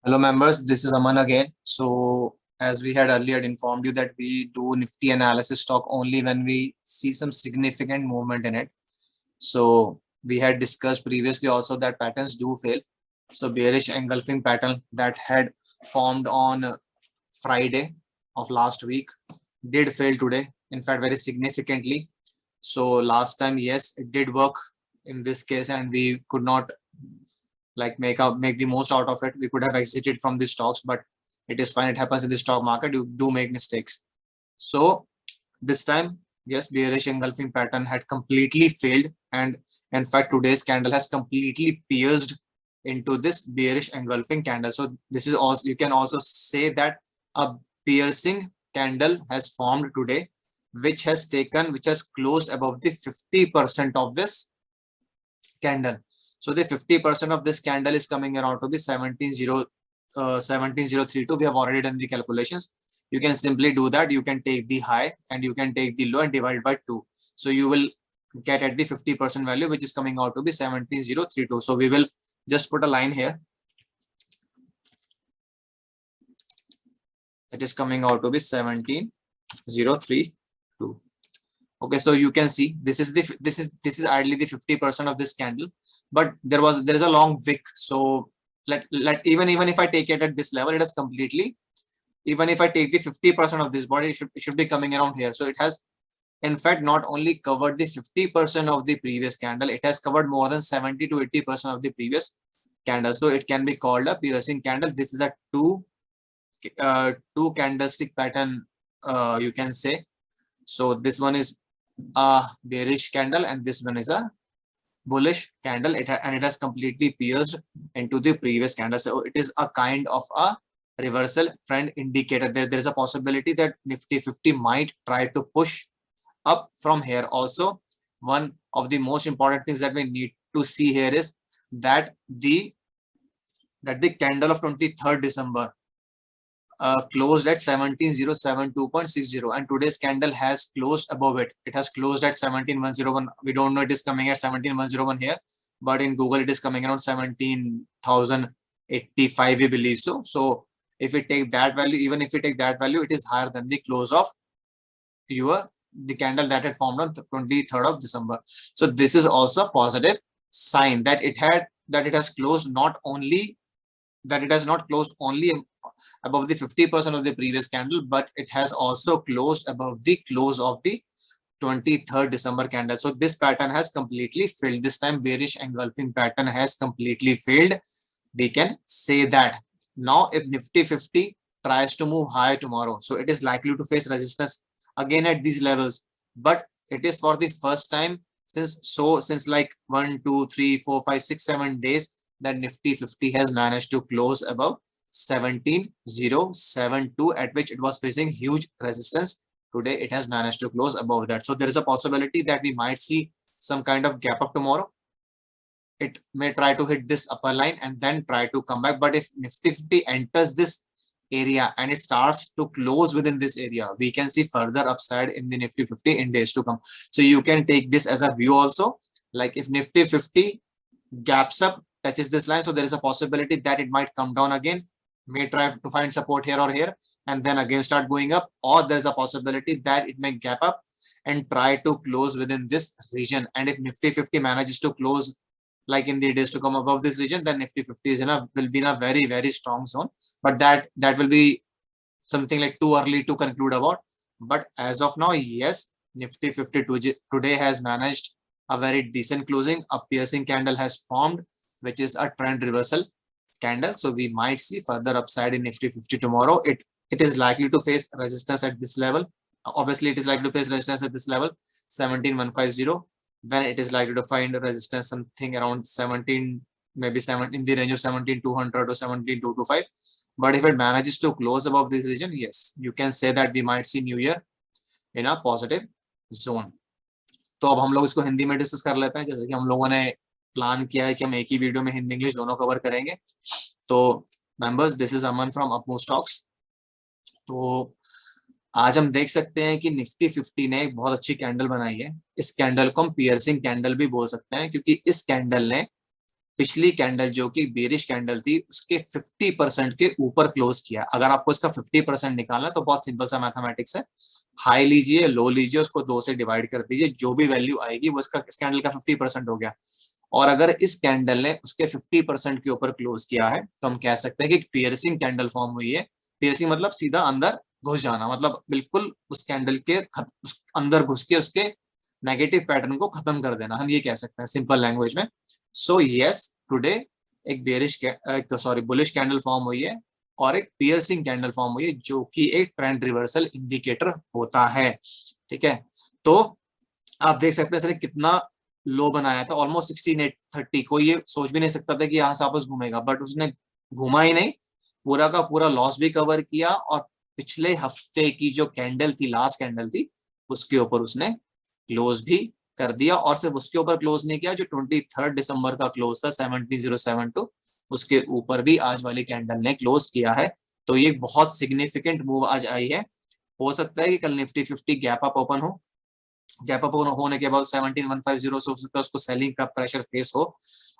Hello members, this is Aman again. So as we had earlier informed you that we do Nifty analysis stock only when we see some significant movement in it. So we had discussed previously also that patterns do fail. So bearish engulfing pattern that had formed on Friday of last week did fail today. In fact, very significantly. So last time, yes, it did work in this case and we could not like make the most out of it. We could have exited from the stocks, but it is fine. It happens in the stock market. You do make mistakes. So this time, yes, bearish engulfing pattern had completely failed, and in fact today's candle has completely pierced into this bearish engulfing candle. So this is also, you can also say that a piercing candle has formed today, which has closed above the 50% of this candle. So the 50% of this candle is coming around to the 17032. We have already done the calculations. You can simply do that. You can take the high and you can take the low and divide by 2. So you will get at the 50% value, which is coming out to be 17032. So we will just put a line here. It is coming out to be 17032. Okay, so you can see this is ideally the 50% of this candle, but there is a long wick. So let even if I take it at this level, it has completely, even if I take the 50% of this body, it should be coming around here. So it has in fact not only covered the 50% of the previous candle, it has covered more than 70 to 80% of the previous candle. So it can be called a piercing candle. This is a two candlestick pattern, you can say. So this one is a bearish candle and this one is a bullish candle. It has completely pierced into the previous candle. So it is a kind of a reversal trend indicator. There is a possibility that Nifty 50 might try to push up from here. Also, one of the most important things that we need to see here is that the candle of 23rd December closed at 17072.60, and today's candle has closed above it. It has closed at 17101. We don't know it is coming at 17101 here, but in Google it is coming around 17,085, we believe so. So if we take that value, even if we take that value, it is higher than the close of the candle that had formed on 23rd of December. So this is also a positive sign that it has closed not only above the 50% of the previous candle, but it has also closed above the close of the 23rd December candle. So this pattern has completely failed. This time bearish engulfing pattern has completely failed. We can say that. Now if Nifty 50 tries to move higher tomorrow, so it is likely to face resistance again at these levels, but it is for the first time since like 1 2 3 4 5 6 7 days that Nifty 50 has managed to close above 17072, at which it was facing huge resistance. Today it has managed to close above that. So there is a possibility that we might see some kind of gap up tomorrow. It may try to hit this upper line and then try to come back. But if Nifty 50 enters this area and it starts to close within this area, we can see further upside in the Nifty 50 in days to come. So you can take this as a view also. Like if Nifty 50 gaps up, touches this line, so there is a possibility that it might come down again, may try to find support here or here, and then again start going up, or there's a possibility that it may gap up and try to close within this region. And if Nifty 50 manages to close like in the days to come above this region, then Nifty 50 will be in a very, very strong zone. But that will be something like too early to conclude about. But as of now, yes, Nifty 50 today has managed a very decent closing. A piercing candle has formed, which is a trend reversal candle. So we might see further upside in Nifty 50 tomorrow. It is likely to face resistance at this level. Obviously, it is likely to face resistance at this level, 17150. Then it is likely to find a resistance something around 17, maybe 7 in the range of 17200 or 17225. But if it manages to close above this region, yes, you can say that we might see New Year in a positive zone. तो अब हम लोग इसको हिंदी में discuss कर लेते हैं, जैसे कि हम लोगों ने प्लान किया है कि हम एक ही वीडियो में हिंदी इंग्लिश दोनों कवर करेंगे. तो members, this is Aman from up move stocks. तो आज हम देख सकते हैं कि निफ्टी 50 ने एक बहुत अच्छी कैंडल बनाई है. इस कैंडल को हम पियर्सिंग कैंडल भी बोल सकते हैं, क्योंकि इस कैंडल ने पिछली कैंडल जो कि बेरिश कैंडल थी उसके 50% के ऊपर क्लोज किया। अगर आपको इसका 50% निकालना है तो बहुत सिंपल सा मैथमेटिक्स है, हाई लीजिए, लो लीजिए, उसको 2 से डिवाइड कर दीजिए, जो भी वैल्यू आएगी वो इसका इस कैंडल का 50% हो गया। और अगर इस कैंडल ने उसके 50% के ऊपर क्लोज किया है तो हम कह सकते हैं कि पियर्सिंग कैंडल फॉर्म हुई है। पियर्सिंग मतलब सीधा अंदर घुस जाना, मतलब बिल्कुल उस कैंडल के उस अंदर घुस के उसके नेगेटिव पैटर्न को खत्म कर देना, हम ये कह सकते हैं सिंपल लैंग्वेज में। सो यस, टुडे एक बेरिश बुलिश कैंडल फॉर्म हुई है और एक पियर्सिंग कैंडल फॉर्म हुई है जो कि एक ट्रेंड रिवर्सल इंडिकेटर होता है। ठीक है, तो आप देख सकते हैं सर कितना लो बनाया था, ऑलमोस्ट 16,830। कोई ये सोच भी नहीं सकता था कि यहाँ से वापस घूमेगा, बट उसने घूमा ही नहीं, पूरा का पूरा लॉस भी कवर किया और पिछले हफ्ते की जो कैंडल थी, लास्ट कैंडल थी, उसके ऊपर उसने क्लोज भी कर दिया। और सिर्फ उसके ऊपर क्लोज नहीं किया, जो 23 दिसंबर का क्लोज था 17,072, उसके ऊपर भी आज वाली कैंडल ने क्लोज किया है। तो ये बहुत सिग्निफिकेंट मूव आज आई है। हो सकता है कि कल निफ्टी 50 गैप अप ओपन हो, गैप अप होने के बाद 17,150 से हो सकता है उसको सेलिंग का प्रेशर फेस हो,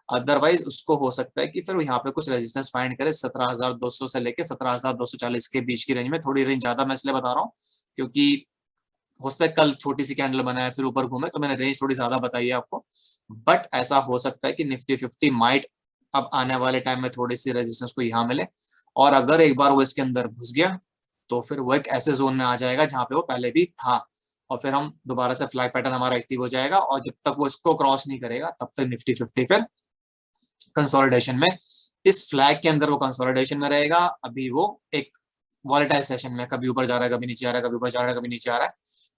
अदरवाइज उसको हो सकता है कि फिर यहाँ पे कुछ रेजिस्टेंस फाइंड करे 17,200 से लेके 17,240 के बीच की रेंज में। थोड़ी रेंज ज्यादा मैं इसलिए बता रहा हूँ क्योंकि हो सकता है कल छोटी सी कैंडल बनाए फिर ऊपर घूमे, तो मैंने रेंज थोड़ी ज्यादा बताई है आपको। बट ऐसा हो सकता है कि निफ्टी 50 माइट अब आने वाले टाइम में थोड़ी सी रेजिस्टेंस को यहाँ मिले, और अगर एक बार वो इसके अंदर घुस गया तो फिर वो एक ऐसे जोन में आ जाएगा जहां पे वो पहले भी था, और फिर हम दोबारा से फ्लैग पैटर्न हमारा एक्टिव हो जाएगा। और जब तक वो इसको क्रॉस नहीं करेगा तब तक निफ्टी 50 फिर कंसोलिडेशन में, इस फ्लैग के अंदर वो कंसोलिडेशन में रहेगा। अभी वो एक वॉलेटाइल सेशन में कभी ऊपर जा रहा है, कभी नीचे आ रहा है, कभी ऊपर जा रहा है, कभी नीचे आ रहा है,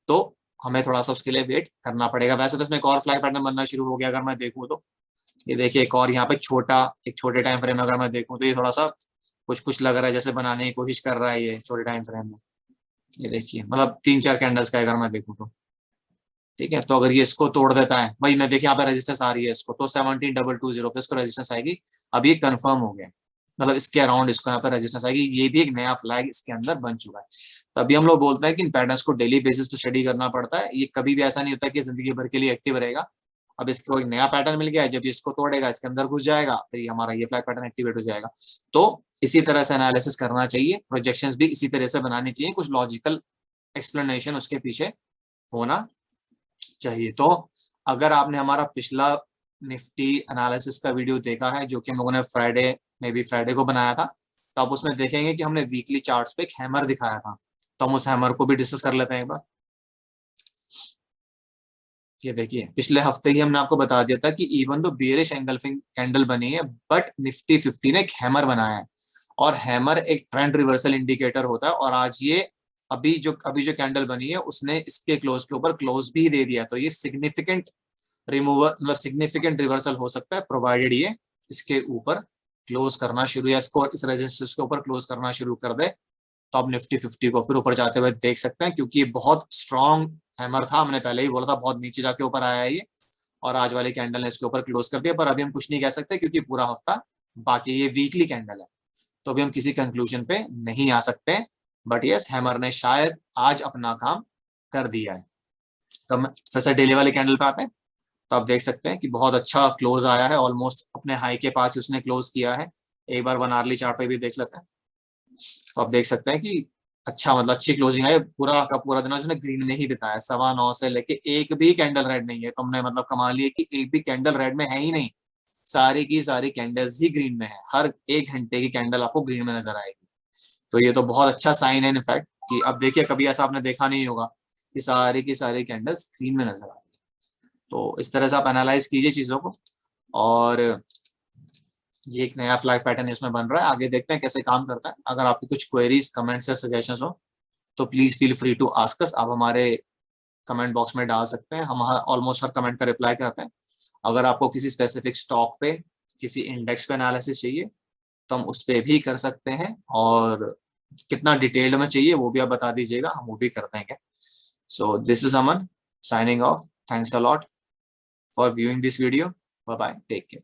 तो हमें थोड़ा सा उसके लिए वेट करना पड़ेगा। वैसे तो इसमें एक और फ्लैग पैटर्न बनना शुरू हो गया अगर मैं देखूं तो, ये देखिए एक और यहाँ पे एक छोटे टाइम फ्रेम में अगर मैं देखूं तो ये थोड़ा सा कुछ कुछ लग रहा है जैसे बनाने की कोशिश कर रहा है ये छोटे टाइम फ्रेम में। ये देखिए मतलब 3-4 कैंडल्स का अगर मैं देखूं तो, ठीक है, तो अगर ये इसको तोड़ देता है, भाई मैं देखिए यहाँ पे रेजिस्टेंस आ रही है इसको, तो 17,220 पे इसको रेजिस्टेंस आएगी। अब ये कंफर्म हो गया, मतलब इसके अराउंड इसको यहाँ पे रेजिस्टेंस आएगी, ये भी एक नया फ्लैग इसके अंदर बन चुका है। तभी हम लोग बोलते हैं कि इन पैटर्न्स को डेली बेसिस पे स्टडी करना पड़ता है, ये कभी भी ऐसा नहीं होता कि जिंदगी भर के लिए एक्टिव रहेगा। अब इसको एक नया पैटर्न मिल गया है, जब ये इसको तोड़ेगा इसके अंदर घुस जाएगा, फिर हमारा ये फ्लैग पैटर्न एक्टिवेट हो जाएगा। तो इसी तरह से एनालिसिस करना चाहिए, प्रोजेक्शंस भी इसी तरह से बनानी चाहिए, कुछ लॉजिकल एक्सप्लेनेशन उसके पीछे होना चाहिए। तो अगर आपने हमारा पिछला निफ्टी एनालिसिस का वीडियो देखा है जो कि हम लोगों ने फ्राइडे को बनाया था, तो आप उसमें देखेंगे कि हमने वीकली चार्ट्स पे एक हैमर दिखाया था, तो हम उस हैमर को भी डिस्कस कर लेते हैं एक बार। ये देखिए पिछले हफ्ते ही हमने आपको बता दिया था कि इवन तो बेरिश एंगल्फिंग कैंडल बनी है, बट निफ्टी 50 ने एक हैमर बनाया है, और हैमर एक ट्रेंड रिवर्सल इंडिकेटर होता है। और आज ये अभी जो कैंडल बनी है उसने इसके क्लोज के ऊपर क्लोज भी दे दिया, तो ये सिग्निफिकेंट मतलब सिग्निफिकेंट रिवर्सल हो सकता है, प्रोवाइडेड ये इसके ऊपर क्लोज करना शुरू या इसको इस रेजिस्टेंस के ऊपर क्लोज करना शुरू कर दे, तो आप निफ्टी 50 को फिर ऊपर जाते हुए देख सकते हैं, क्योंकि ये बहुत स्ट्रॉन्ग हैमर था। हमने पहले ही बोला था बहुत नीचे जाके ऊपर आया है ये, और आज वाली कैंडल ने इसके ऊपर क्लोज कर दिया। पर अभी हम कुछ नहीं कह सकते क्योंकि पूरा हफ्ता बाकी, ये वीकली कैंडल है, तो अभी हम किसी कंक्लूजन पे नहीं आ सकते। बट यस, हैमर ने शायद आज अपना काम कर दिया है। तो हम फिर से डेली वाले कैंडल पे आते हैं, तो आप देख सकते हैं कि बहुत अच्छा क्लोज आया है, ऑलमोस्ट अपने हाई के पास ही उसने क्लोज किया है। एक बार 1 आवर्ली चार्ट पे भी देख लेते हैं, तो आप देख सकते हैं कि अच्छा मतलब अच्छी क्लोजिंग है। पूरा का पूरा दिन उसने ग्रीन में ही बिताया, 9:15 से लेके एक भी कैंडल रेड नहीं है। तो हमने मतलब कमाल है कि एक भी कैंडल रेड में है ही नहीं, सारी की सारी कैंडल्स ही ग्रीन में है। हर 1 घंटे की कैंडल आपको ग्रीन में नजर आएगी, तो ये तो बहुत अच्छा साइन है इनफैक्ट कि अब देखिए कभी ऐसा आपने देखा नहीं होगा कि सारी की सारी कैंडल्स ग्रीन में नजर आ रही है। तो इस तरह से आप एनालाइज कीजिए चीजों को, और ये एक नया फ्लैग पैटर्न इसमें बन रहा है। आगे देखते हैं कैसे काम करता है। अगर आपकी कुछ क्वेरीज, कमेंट्स या सजेशंस हो तो please feel free to ask us. आप हमारे कमेंट बॉक्स में डाल सकते हैं, हम ऑलमोस्ट हर कमेंट का रिप्लाई करते हैं। अगर आपको किसी स्पेसिफिक स्टॉक पे, किसी इंडेक्स पे एनालिसिस चाहिए तो हम उस पे भी कर सकते हैं, और कितना डिटेल्ड में चाहिए वो भी आप बता दीजिएगा, हम वो भी कर देंगे। So this is Aman signing off. Thanks a lot for viewing this video. Bye bye, take care.